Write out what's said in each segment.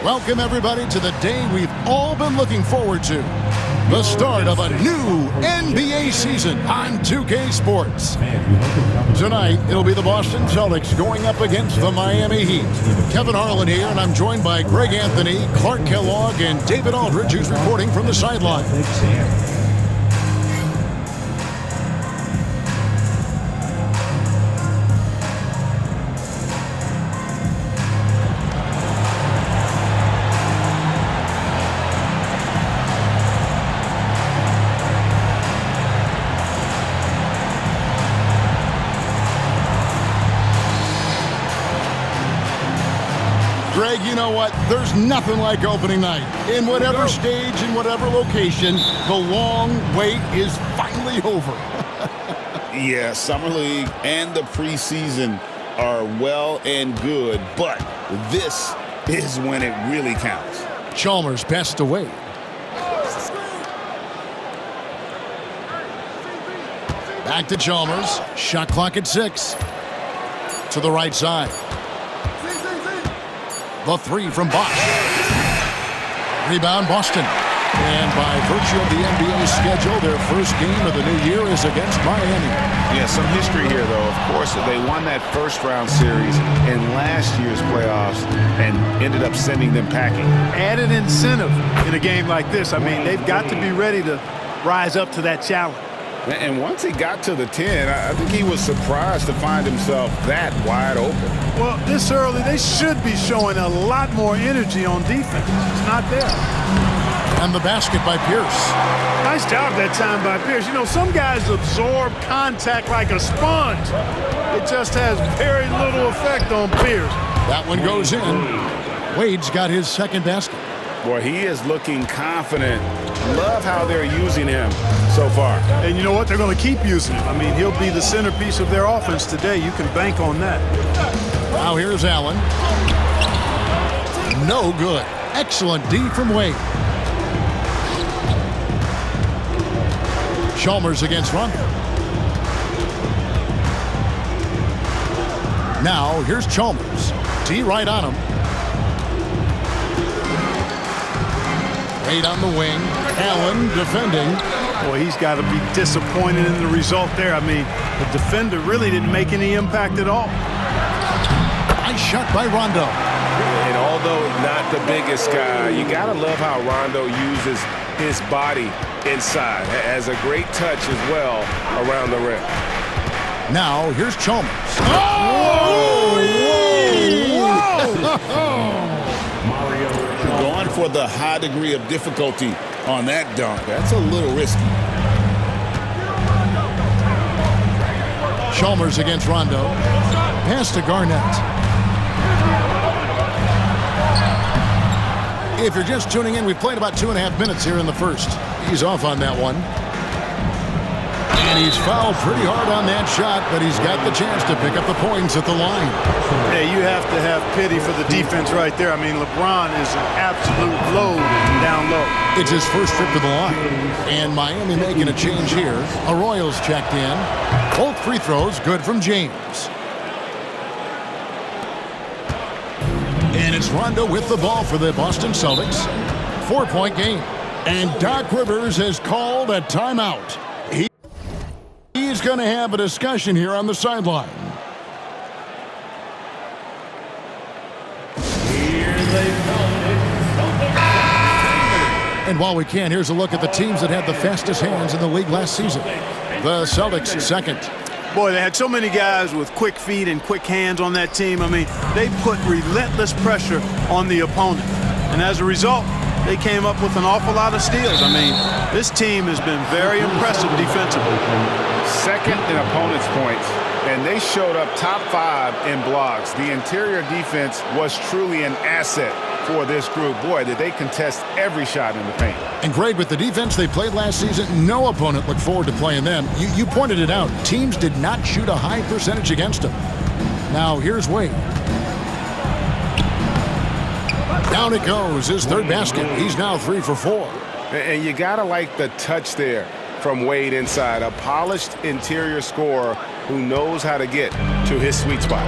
Welcome, everybody, to the day we've all been looking forward to. The start of a new NBA season on 2K Sports. Tonight, it'll be the Boston Celtics going up against the Miami Heat. Kevin Harlan here, and I'm joined by Greg Anthony, Clark Kellogg, and David Aldridge, who's reporting from the sideline. Greg, you know what? There's nothing like opening night. In whatever stage, in whatever location, the long wait is finally over. Yeah, Summer League and the preseason are well and good, but this is when it really counts. Chalmers passed away. Back to Chalmers. Shot clock at 6. To the right side. The three from Bosh. Rebound, Boston. And by virtue of the NBA schedule, their first game of the new year is against Miami. Yeah, some history here, though. Of course, they won that first-round series in last year's playoffs and ended up sending them packing. Added incentive in a game like this. I mean, they've got to be ready to rise up to that challenge. And once he got to the 10, I think he was surprised to find himself that wide open. Well, this early, they should be showing a lot more energy on defense. It's not there. And the basket by Pierce. Nice job that time by Pierce. You know, some guys absorb contact like a sponge. It just has very little effect on Pierce. That one goes in. Wade's got his second basket. Boy, he is looking confident. Love how they're using him so far. And you know what? They're going to keep using him. I mean, he'll be the centerpiece of their offense today. You can bank on that. Now here's Allen. No good. Excellent D from Wade. Chalmers against Rondo. Now here's Chalmers. D right on him. Wade on the wing. Allen defending. Boy, he's got to be disappointed in the result there. I mean, the defender really didn't make any impact at all. Nice shot by Rondo. And although not the biggest guy, you got to love how Rondo uses his body inside. Has a great touch as well around the rim. Now, here's Chalmers. Oh! Whoa! Whoa! Going for the high degree of difficulty on that dunk. That's a little risky. Chalmers against Rondo. Pass to Garnett. If you're just tuning in, we've played about 2.5 minutes here in the first. He's off on that one. And he's fouled pretty hard on that shot, but he's got the chance to pick up the points at the line. Hey, you have to have pity for the defense right there. I mean, LeBron is an absolute load down low. It's his first trip to the line. And Miami making a change here. Arroyo's checked in. Both free throws good from James. And it's Rondo with the ball for the Boston Celtics. 4-point game. And Doc Rivers has called a timeout. He's going to have a discussion here on the sideline. And while we can, here's a look at the teams that had the fastest hands in the league last season. The Celtics second. Boy, they had so many guys with quick feet and quick hands on that team. I mean, they put relentless pressure on the opponent. And as a result, they came up with an awful lot of steals. I mean, this team has been very impressive defensively. Second in opponents' points, and they showed up top 5 in blocks. The interior defense was truly an asset for this group. Boy, did they contest every shot in the paint. And Greg, with the defense they played last season, no opponent looked forward to playing them. You pointed it out. Teams did not shoot a high percentage against them. Now, here's Wade. Down it goes, his third basket. He's now 3 for 4. And you got to like the touch there from Wade inside. A polished interior scorer who knows how to get to his sweet spot.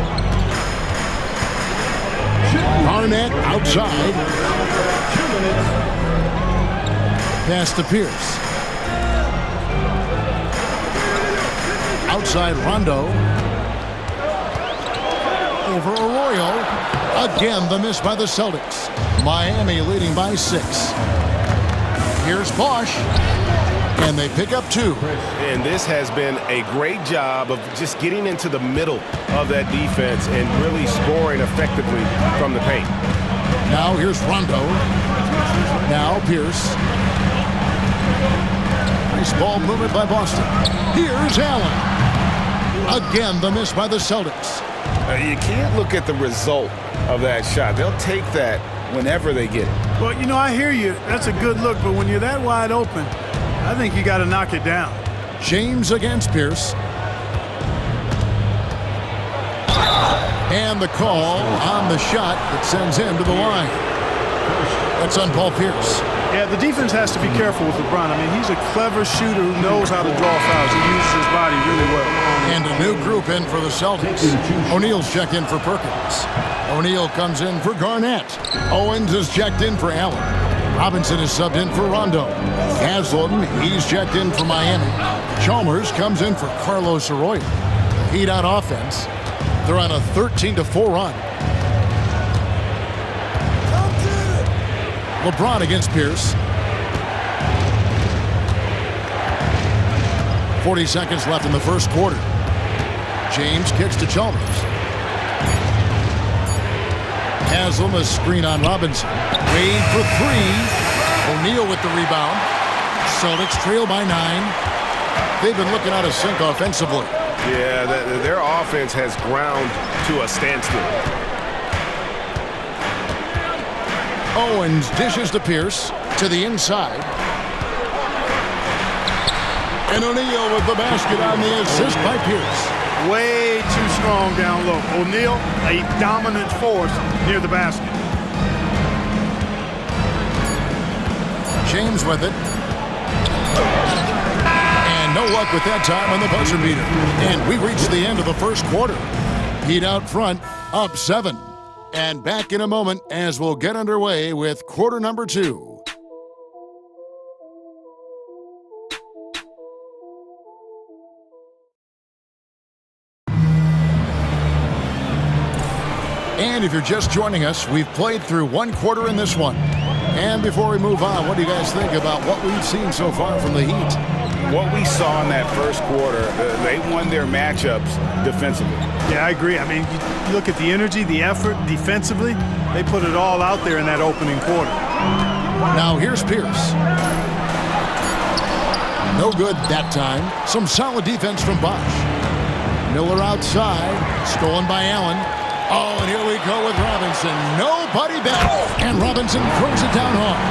Barnett outside. Pass to Pierce. Outside Rondo. Over Arroyo. Again, the miss by the Celtics. Miami leading by 6. Here's Bosch. And they pick up 2. And this has been a great job of just getting into the middle of that defense and really scoring effectively from the paint. Now here's Rondo. Now Pierce. Nice ball movement by Boston. Here's Allen. Again, the miss by the Celtics. You can't look at the result of that shot. They'll take that whenever they get it. Well, you know, I hear you. That's a good look, but when you're that wide open, I think you got to knock it down. James against Pierce. And the call on the shot that sends him to the line. That's on Paul Pierce. Yeah, the defense has to be careful with LeBron. I mean, he's a clever shooter who knows how to draw fouls. He uses his body really well. And a new group in for the Celtics. O'Neal's checked in for Perkins. O'Neal comes in for Garnett. Owens is checked in for Allen. Robinson is subbed in for Rondo. Haslam, he's checked in for Miami. Chalmers comes in for Carlos Arroyo. Heat on offense. They're on a 13-4 run. LeBron against Pierce. 40 seconds left in the first quarter. James kicks to Chalmers. Haslam, a screen on Robinson. Wade for 3. O'Neal with the rebound. Celtics trail by 9. They've been looking out of sync offensively. Yeah, their offense has ground to a standstill. Owens dishes to Pierce to the inside. And O'Neal with the basket on the assist by Pierce. Way too strong down low. O'Neal, a dominant force near the basket. James with it. And no luck with that time on the buzzer beater. And we reached the end of the first quarter. Heat out front, up 7. And back in a moment as we'll get underway with quarter number 2. And if you're just joining us, we've played through 1 quarter in this one. And before we move on, what do you guys think about what we've seen so far from the Heat? What we saw in that first quarter, they won their matchups defensively. Yeah, I agree. I mean, you look at the energy, the effort defensively, they put it all out there in that opening quarter. Now here's Pierce. No good that time. Some solid defense from Bosch. Miller outside, stolen by Allen. Oh, and here we go with Robinson. Nobody better. And Robinson throws it down hard.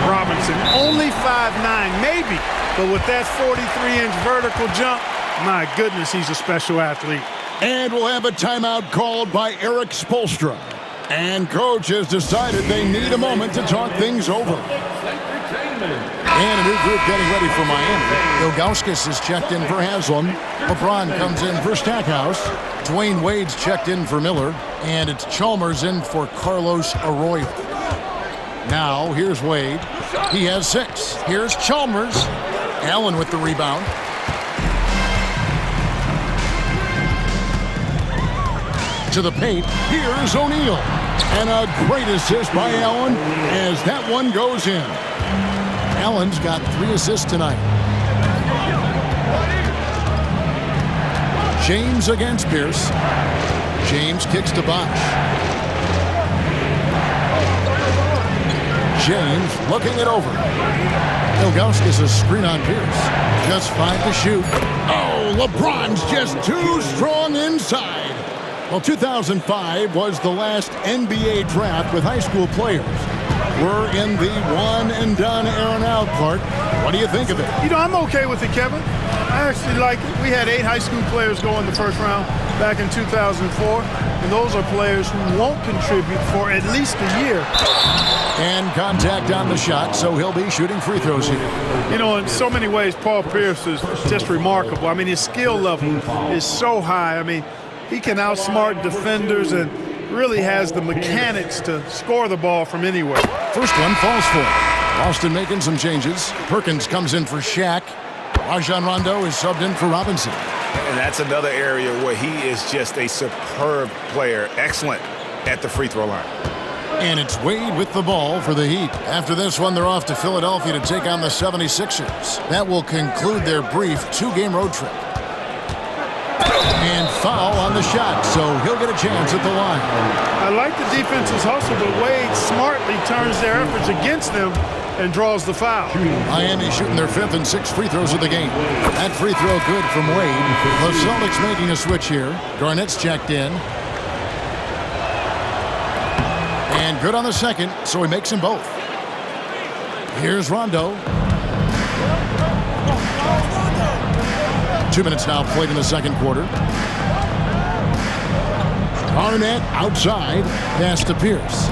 Robinson, only 5'9", maybe, but with that 43-inch vertical jump, my goodness, he's a special athlete. And we'll have a timeout called by Eric Spoelstra. And coach has decided they need a moment to talk things over. And a new group getting ready for Miami. Ilgauskas is checked in for Haslam. LeBron comes in for Stackhouse. Dwayne Wade's checked in for Miller. And it's Chalmers in for Carlos Arroyo. Now, here's Wade. He has 6. Here's Chalmers. Allen with the rebound. To the paint, here's O'Neal. And a great assist by Allen as that one goes in. Allen's got 3 assists tonight. James against Pierce. James kicks to Bosch. James looking it over. Ilgauskas a screen on Pierce. Just 5 to shoot. Oh, LeBron's just too strong inside. Well, 2005 was the last NBA draft with high school players. We're in the one-and-done era now, Clark. What do you think of it? You know, I'm okay with it, Kevin. I actually like it. We had 8 high school players go in the first round back in 2004, and those are players who won't contribute for at least a year. And contact on the shot, so he'll be shooting free throws here. You know, in so many ways, Paul Pierce is just remarkable. I mean, his skill level is so high. I mean, he can outsmart defenders, and really has the mechanics to score the ball from anywhere. First one falls for him. Boston making some changes. Perkins comes in for Shaq. Rajon Rondo is subbed in for Robinson. And that's another area where he is just a superb player. Excellent at the free throw line. And it's Wade with the ball for the Heat. After this one, they're off to Philadelphia to take on the 76ers. That will conclude their brief 2-game road trip. And foul on the shot, so he'll get a chance at the line. I like the defense's hustle, but Wade smartly turns their efforts against them and draws the foul. Miami shooting their 5th and 6th free throws of the game. That free throw good from Wade. The Celtics making a switch here. Garnett's checked in. And good on the second, so he makes them both. Here's Rondo. 2 minutes now played in the second quarter. Garnett outside. Pass to Pierce.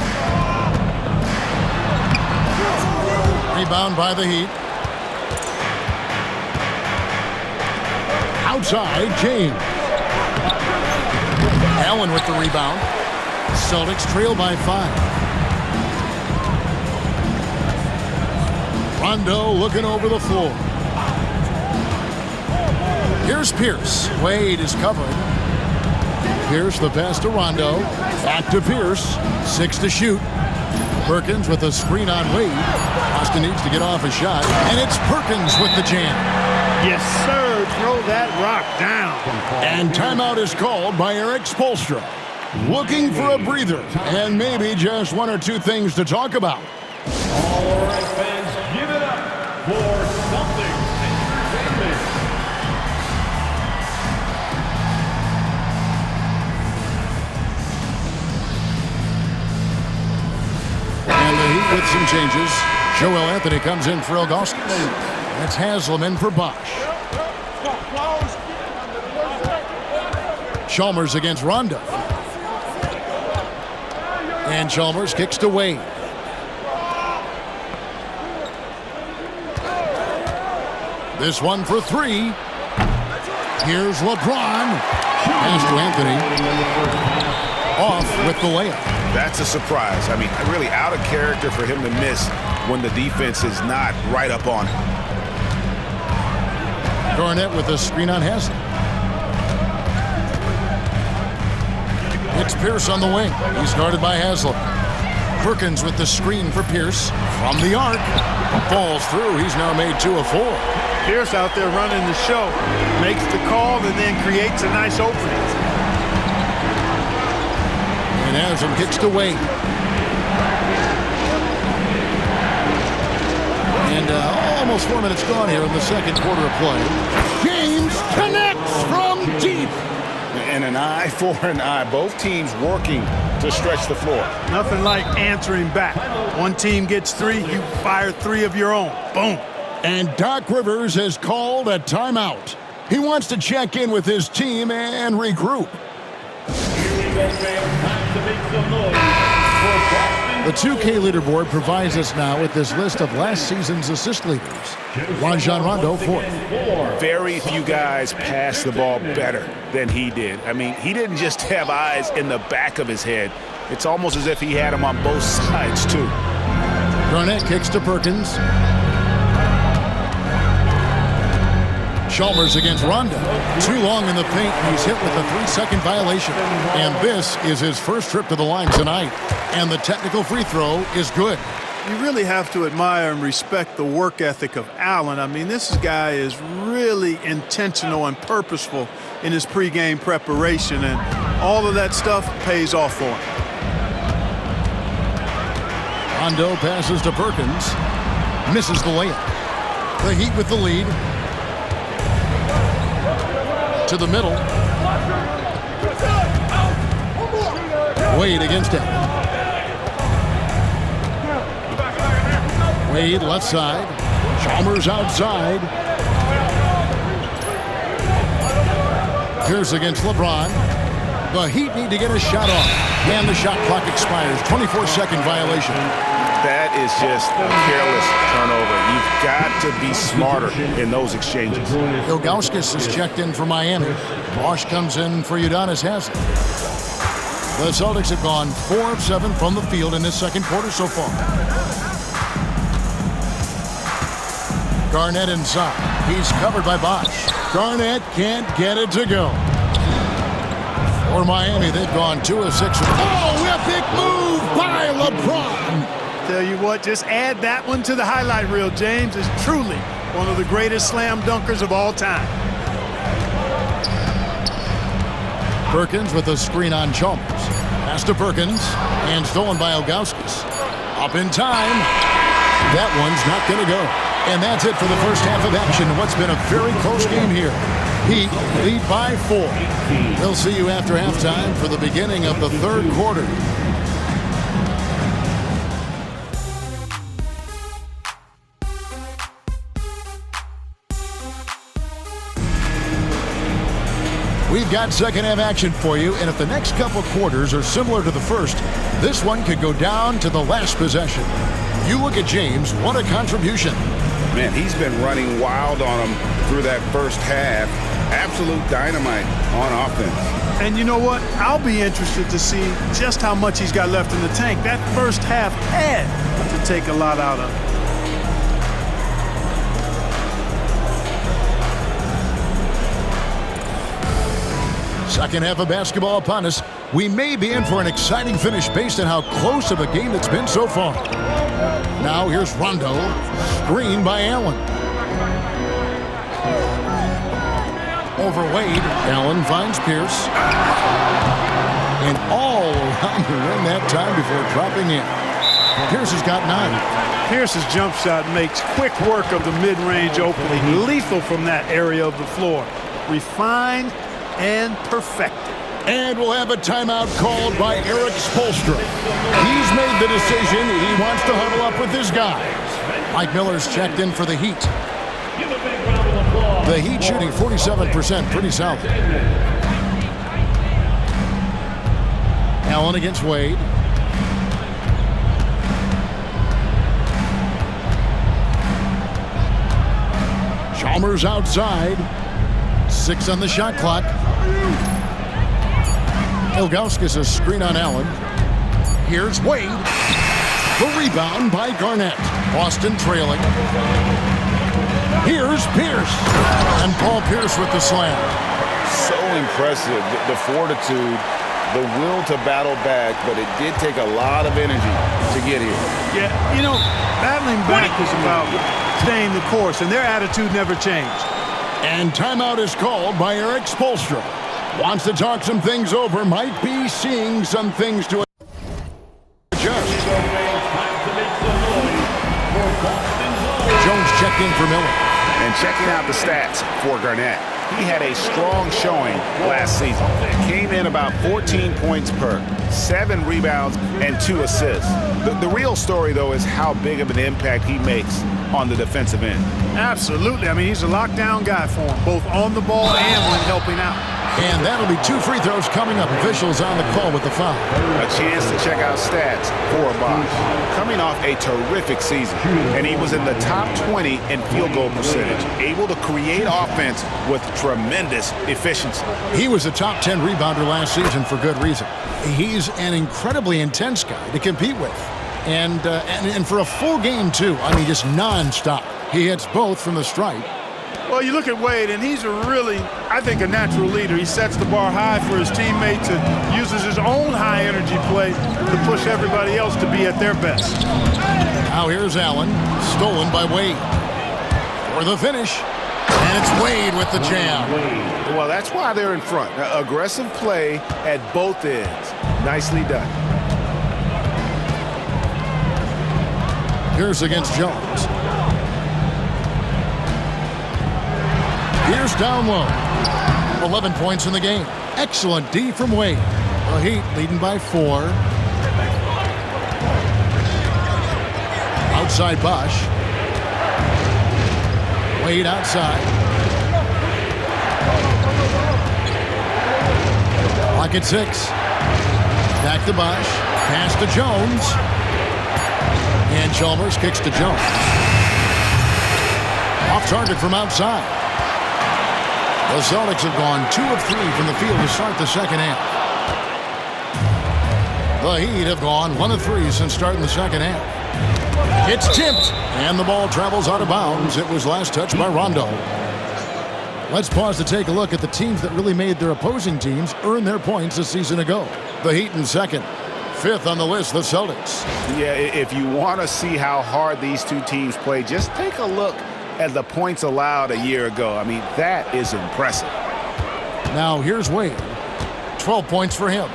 Rebound by the Heat. Outside, James. Allen with the rebound. Celtics trail by 5. Rondo looking over the floor. Here's Pierce. Wade is covered. Pierce the pass to Rondo. Back to Pierce. 6 to shoot. Perkins with a screen on Wade. Boston needs to get off a shot. And it's Perkins with the jam. Yes, sir. Throw that rock down. And timeout is called by Eric Spoelstra. Looking for a breather and maybe just 1 or 2 things to talk about. All right, fans, give it up for Celtics Entertainment. And the Heat with some changes. Joel Anthony comes in for Ilgauskas. That's Haslam in for Bosh. Chalmers against Rondo. And Chalmers kicks to Wade. This one for 3. Here's LeBron. Pass to Anthony. Off with the layup. That's a surprise. I mean, really out of character for him to miss when the defense is not right up on him. Garnett with a screen on Haslam. It's Pierce on the wing. He's guarded by Haslam. Perkins with the screen for Pierce. From the arc. Falls through. He's now made 2 of 4. Pierce out there running the show. Makes the call and then creates a nice opening. And Haslam kicks to Wade. And almost 4 minutes gone here in the second quarter of play. James connects from deep. And an eye for an eye. Both teams working to stretch the floor. Nothing like answering back. One team gets 3, you fire 3 of your own. Boom. And Doc Rivers has called a timeout. He wants to check in with his team and regroup. The 2K leaderboard provides us now with this list of last season's assist leaders. Rajon Rondo, 4th. Very few guys pass the ball better than he did. I mean, he didn't just have eyes in the back of his head. It's almost as if he had them on both sides, too. Garnett kicks to Perkins. Chalmers against Rondo. Too long in the paint, and he's hit with a 3-second violation. And this is his first trip to the line tonight. And the technical free throw is good. You really have to admire and respect the work ethic of Allen. I mean, this guy is really intentional and purposeful in his pregame preparation, and all of that stuff pays off for him. Rondo passes to Perkins. Misses the layup. The Heat with the lead. To the middle. Wade against it. Wade left side. Chalmers outside. Pierce against LeBron. The Heat need to get a shot off. And the shot clock expires. 24-second violation. That is just a careless turnover. You've got to be smarter in those exchanges. Ilgauskas is checked in for Miami. Bosh comes in for Udonis Haslam. The Celtics have gone 4 of 7 from the field in this second quarter so far. Garnett inside. He's covered by Bosh. Garnett can't get it to go. For Miami, they've gone 2 of 6. Oh, epic move by LeBron. Tell you what, just add that one to the highlight reel, James. Is truly one of the greatest slam dunkers of all time. Perkins with a screen on Chalmers. Pass to Perkins, and stolen by Ilgauskas. Up in time. That one's not going to go. And that's it for the first half of action. What's been a very close game here. Heat lead by 4. We'll see you after halftime for the beginning of the third quarter. We've got second half action for you, and if the next couple quarters are similar to the first, this one could go down to the last possession. You look at James, what a contribution. Man, he's been running wild on him through that first half. Absolute dynamite on offense. And you know what? I'll be interested to see just how much he's got left in the tank. That first half had to take a lot out of him. Second half of basketball upon us. We may be in for an exciting finish based on how close of a game it's been so far. Now here's Rondo, screened by Allen. Over Wade, Allen finds Pierce. And all around the rim that time before dropping in. Pierce has got 9. Pierce's jump shot makes quick work of the mid-range opening. Lethal from that area of the floor. Refined and perfected. And we'll have a timeout called by Erik Spoelstra. He's made the decision. He wants to huddle up with his guys. Mike Miller's checked in for the Heat. The Heat shooting 47%, pretty solid. Allen against Wade. Chalmers outside. 6 on the shot clock. Ilgauskas a screen on Allen. Here's Wade. The rebound by Garnett. Boston trailing. Here's Pierce. And Paul Pierce with the slam. So impressive, the fortitude, the will to battle back, but it did take a lot of energy to get here. Yeah, you know, battling back is about staying the course, and their attitude never changed. And timeout is called by Erik Spoelstra. Wants to talk some things over, might be seeing some things to adjust. Jones checked in for Miller. And checking out the stats for Garnett. He had a strong showing last season. Came in about 14 points per, 7 rebounds, and 2 assists. The real story, though, is how big of an impact he makes on the defensive end. Absolutely. I mean, he's a lockdown guy for him, both on the ball and when helping out. And that'll be 2 free throws coming up. Officials on the call with the foul. A chance to check out stats for Bosh. Coming off a terrific season, and he was in the top 20 in field goal percentage, able to create offense with tremendous efficiency. He was a top 10 rebounder last season for good reason. He's an incredibly intense guy to compete with. And for a full game, too. I mean, just nonstop. He hits both from the stripe. Well, you look at Wade, and he's I think, a natural leader. He sets the bar high for his teammates and uses his own high-energy play to push everybody else to be at their best. Now here's Allen, stolen by Wade. For the finish, and it's Wade with the jam. Well, that's why they're in front. Aggressive play at both ends. Nicely done. Pierce against Jones. Pierce down low. 11 points in the game. Excellent D from Wade. The Heat leading by 4. Outside Bosh. Wade outside. Clock at 6. Back to Bosh. Pass to Jones. And Chalmers kicks to Jones. Off target from outside. The Celtics have gone 2 of 3 from the field to start the second half. The Heat have gone 1 of 3 since starting the second half. It's tipped, and the ball travels out of bounds. It was last touched by Rondo. Let's pause to take a look at the teams that really made their opposing teams earn their points a season ago. The Heat in second. Fifth on the list, the Celtics. Yeah, if you want to see how hard these two teams play, just take a look at the points allowed a year ago. I mean, that is impressive. Now here's Wade. 12 points for him.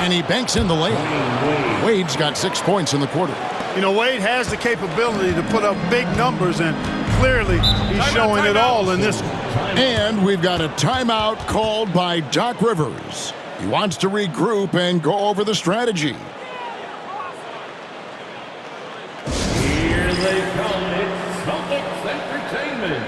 And he banks in the layup. Wade's got 6 points in the quarter. You know, Wade has the capability to put up big numbers, and clearly he's showing it all in this one. And we've got a timeout called by Doc Rivers. He wants to regroup and go over the strategy. Here they come. It's Celtics Entertainment.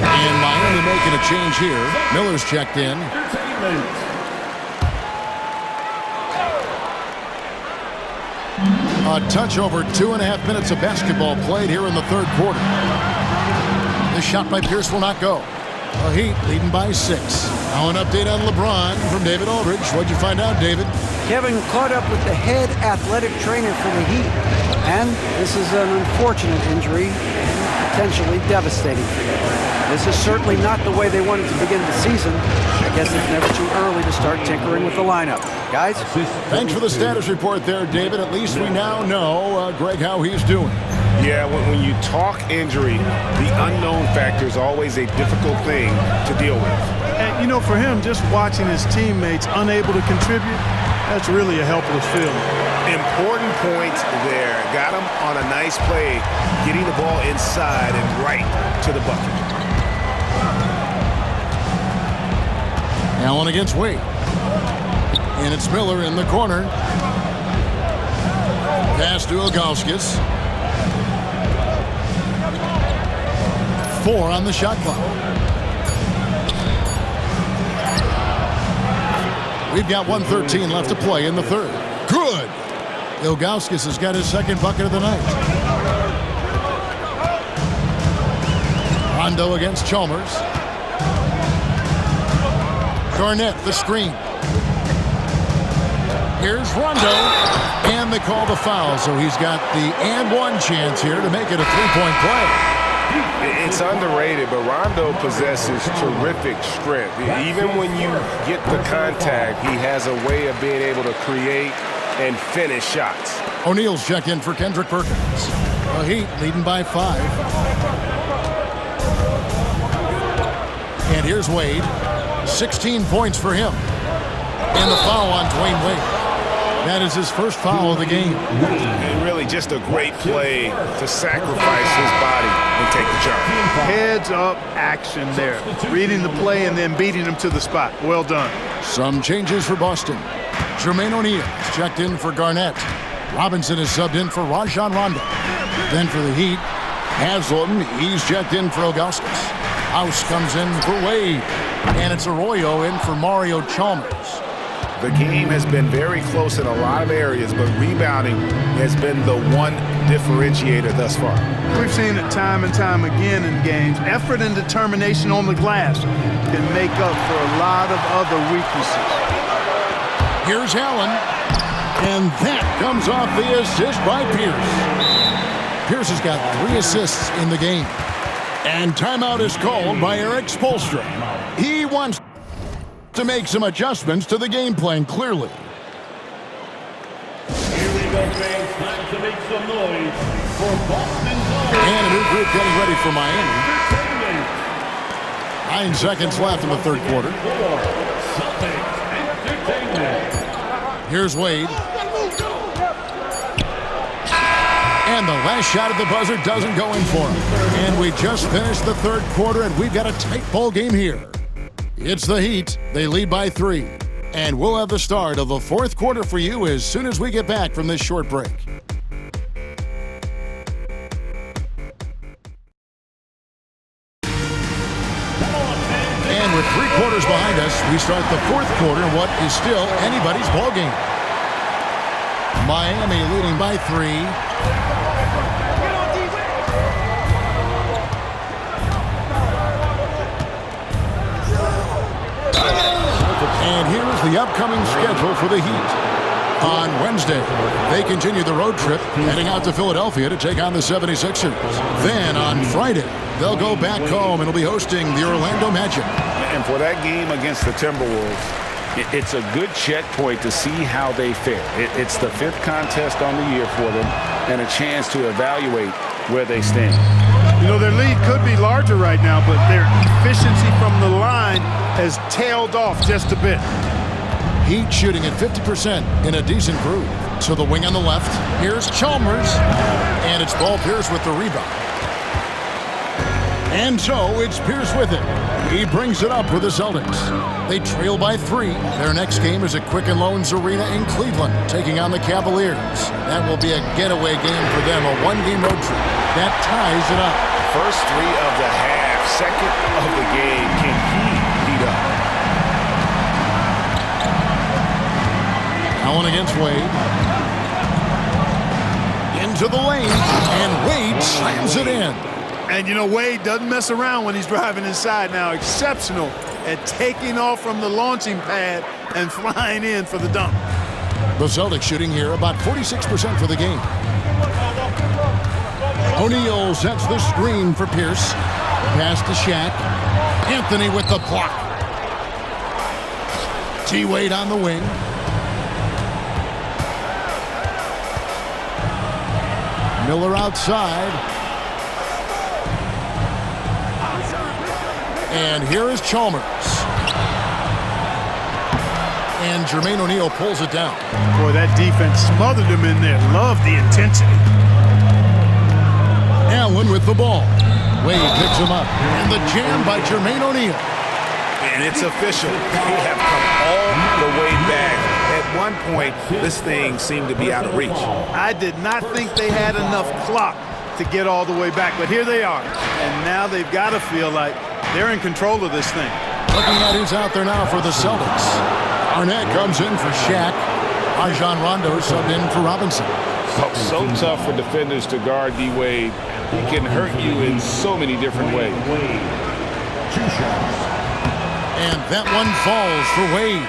And Miami making a change here. Miller's checked in. Entertainment. A touch over 2.5 minutes of basketball played here in the third quarter. The shot by Pierce will not go. The Heat leading by 6. Now an update on LeBron from David Aldridge. What'd you find out, David? Kevin caught up with the head athletic trainer for the Heat. And this is an unfortunate injury, potentially devastating for them. This is certainly not the way they wanted to begin the season. I guess it's never too early to start tinkering with the lineup. Guys? Thanks for the status report there, David. At least we now know, Greg, how he's doing. Yeah, when you talk injury, the unknown factor is always a difficult thing to deal with. And, you know, for him, just watching his teammates unable to contribute, that's really a helpless feeling. Important point there. Got him on a nice play, getting the ball inside and right to the bucket. Allen against Wade. And it's Miller in the corner. Pass to Ilgauskas. 4 on the shot clock. We've got 1:13 left to play in the third. Good! Ilgauskas has got his second bucket of the night. Rondo against Chalmers. Garnett, the screen. Here's Rondo, and they call the foul, so he's got the and one chance here to make it a 3-point play. It's underrated, but Rondo possesses terrific strength. Even when you get the contact, he has a way of being able to create and finish shots. O'Neal's checked in for Kendrick Perkins. The Heat leading by 5. And here's Wade. 16 points for him. And the foul on Dwayne Wade. That is his first foul of the game. And really just a great play to sacrifice his body and take the charge. Heads up action there. Reading the play and then beating him to the spot. Well done. Some changes for Boston. Jermaine O'Neal is checked in for Garnett. Robinson is subbed in for Rajon Rondo. Then for the Heat, Haslem, he's checked in for Ilgauskas. House comes in for Wade. And it's Arroyo in for Mario Chalmers. The game has been very close in a lot of areas, but rebounding has been the one differentiator thus far. We've seen it time and time again in games. Effort and determination on the glass can make up for a lot of other weaknesses. Here's Allen. And that comes off the assist by Pierce. Pierce has got 3 assists in the game. And timeout is called by Eric Spoelstra. He wants to make some adjustments to the game plan, clearly. Here we go, fans. Time to make some noise for Boston's own And a new group getting ready for Miami. Entertainment. 9 seconds left in the third quarter. Celtics Entertainment. Here's Wade. And the last shot at the buzzer doesn't go in for him. And we just finished the third quarter, and we've got a tight ball game here. It's the Heat. They lead by 3. And we'll have the start of the fourth quarter for you as soon as we get back from this short break. And with 3 quarters behind us, we start the fourth quarter in what is still anybody's ball game. Miami leading by 3. And here's the upcoming schedule for the Heat. On Wednesday, they continue the road trip, heading out to Philadelphia to take on the 76ers. Then on Friday, they'll go back home and will be hosting the Orlando Magic. And for that game against the Timberwolves, it's a good checkpoint to see how they fare. It's the 5th contest on the year for them and a chance to evaluate where they stand. You know, their lead could be larger right now, but their efficiency from the line has tailed off just a bit. Heat shooting at 50% in a decent groove. To the wing on the left, here's Chalmers, and it's Paul Pierce with the rebound. And so it's Pierce with it. He brings it up for the Celtics. They trail by 3. Their next game is at Quicken Loans Arena in Cleveland, taking on the Cavaliers. That will be a getaway game for them, a one-game road trip. That ties it up. First 3 of the half, second of the game. Can he heat up? Allen against Wade. Into the lane, and Wade slams it in. And, you know, Wade doesn't mess around when he's driving inside now. Exceptional at taking off from the launching pad and flying in for the dunk. The Celtics shooting here about 46% for the game. O'Neal sets the screen for Pierce. Pass to Shaq. Anthony with the block. T-Wade on the wing. Miller outside. And here is Chalmers. And Jermaine O'Neal pulls it down. Boy, that defense smothered him in there. Love the intensity. Allen with the ball. Wade picks him up. And the jam by Jermaine O'Neal. And it's official. They have come all the way back. At one point, this thing seemed to be out of reach. I did not think they had enough clock to get all the way back, but here they are. And now they've got to feel like they're in control of this thing. Looking at who's out there now for the Celtics. Arnett comes in for Shaq. Rajon Rondo subbed in for Robinson. So tough for defenders to guard D-Wade. He can hurt you in so many different ways. And that one falls for Wade.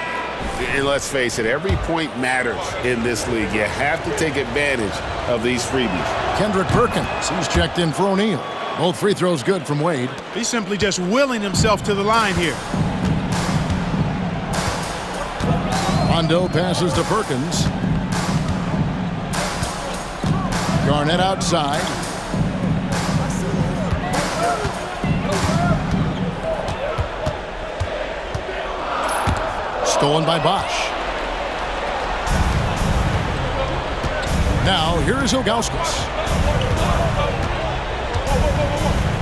And let's face it, every point matters in this league. You have to take advantage of these freebies. Kendrick Perkins, he's checked in for O'Neal. Both free throws good from Wade. He's simply just willing himself to the line here. Rondo passes to Perkins. Garnett outside. Stolen by Bosch. Now, here's Ilgauskas.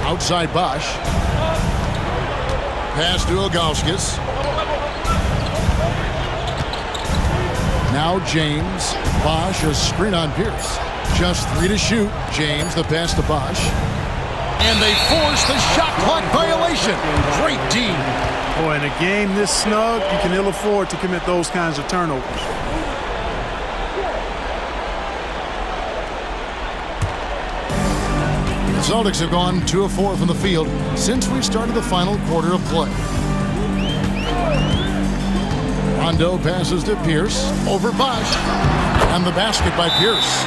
Outside Bosch. Pass to Ilgauskas. Now James. Bosch, a screen on Pierce. Just 3 to shoot. James, the pass to Bosch. And they force the shot clock violation. Great D. Boy, in a game this snug, you can ill afford to commit those kinds of turnovers. The Celtics have gone 2 of 4 from the field since we started the final quarter of play. Rondo passes to Pierce over Bosch. And the basket by Pierce.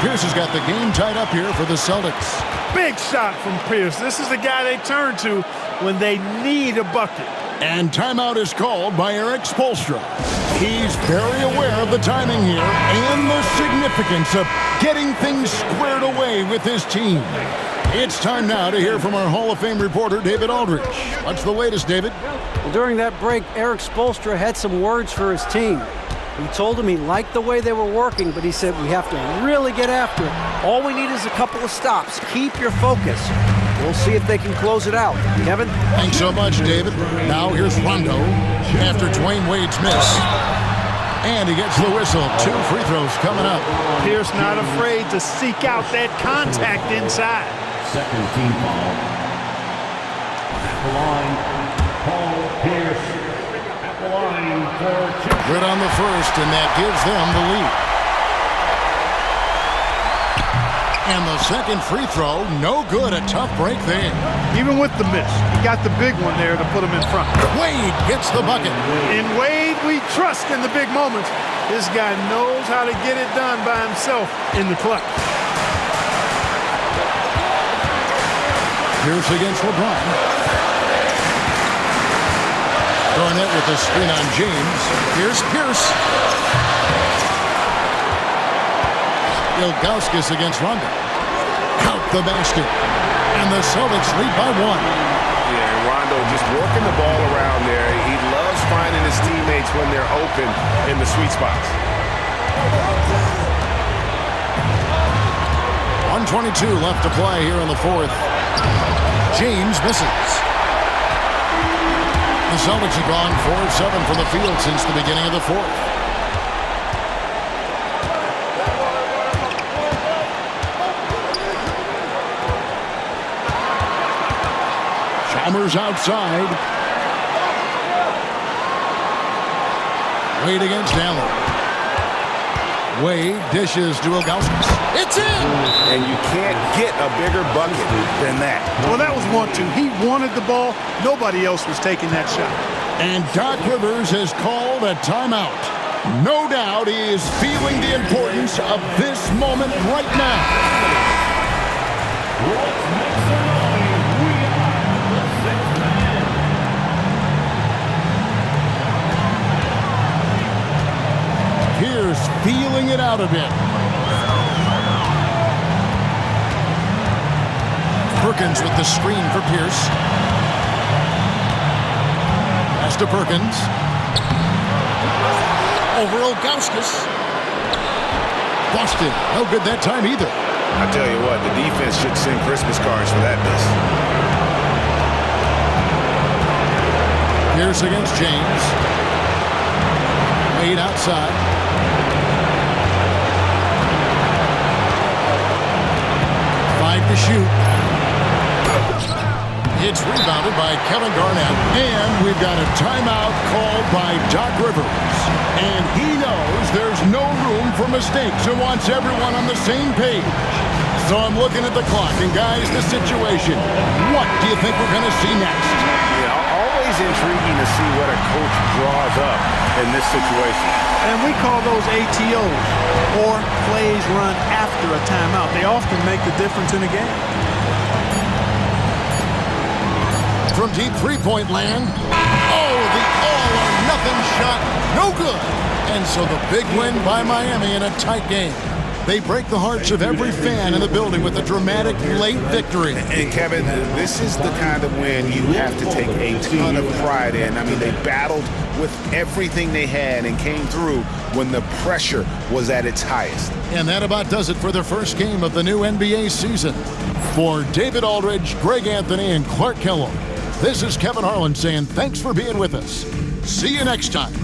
Pierce has got the game tied up here for the Celtics. Big shot from Pierce. This is the guy they turn to when they need a bucket. And timeout is called by Eric Spoelstra. He's very aware of the timing here and the significance of getting things squared away with his team. It's time now to hear from our Hall of Fame reporter, David Aldridge. What's the latest, David? Well, during that break, Eric Spoelstra had some words for his team. He told him he liked the way they were working, but he said we have to really get after it. All we need is a couple of stops. Keep your focus. We'll see if they can close it out. Kevin? Thanks so much, David. Now here's Rondo after Dwayne Wade's miss. And he gets the whistle. 2 free throws coming up. Pierce not afraid to seek out that contact inside. Second team foul. At the line, Paul Pierce. At the line for 2. Good on the first, and that gives them the lead. And the second free throw, no good. A tough break there. Even with the miss, he got the big one there to put him in front. Wade gets the bucket. In Wade, we trust in the big moments. This guy knows how to get it done by himself in the clutch. Pierce against LeBron. Garnett with the screen on James. Here's Pierce. Ilgauskas against Rondo. Count the basket. And the Celtics lead by 1. Yeah, Rondo just working the ball around there. He loves finding his teammates when they're open in the sweet spots. 1:22 left to play here in the fourth. James misses. The Celtics have gone 4 of 7 from the field since the beginning of the fourth. Chalmers outside. Wade against Allen. Wade dishes to Ilgauskas. It's in! And you can't get a bigger bucket than that. Well, that was 1-2. He wanted the ball. Nobody else was taking that shot. And Doc Rivers has called a timeout. No doubt he is feeling the importance of this moment right now. Pierce feeling it out a bit. Perkins with the screen for Pierce. Pass to Perkins. Over Ilgauskas. Boston, no good that time either. I tell you what, the defense should send Christmas cards for that miss. Pierce against James. Wade outside. 5 to shoot. It's rebounded by Kevin Garnett. And we've got a timeout called by Doc Rivers. And he knows there's no room for mistakes and wants everyone on the same page. So I'm looking at the clock. And guys, the situation. What do you think we're going to see next? Yeah, always intriguing to see what a coach draws up in this situation. And we call those ATOs, or plays run after a timeout. They often make the difference in a game. From deep three-point land. Oh, the all-or-nothing shot. No good. And so the big win by Miami in a tight game. They break the hearts of every fan in the building with a dramatic late victory. And Kevin, this is the kind of win you have to take a ton of pride in. I mean, they battled with everything they had and came through when the pressure was at its highest. And that about does it for the first game of the new NBA season. For David Aldridge, Greg Anthony, and Clark Kellogg, this is Kevin Harlan saying thanks for being with us. See you next time.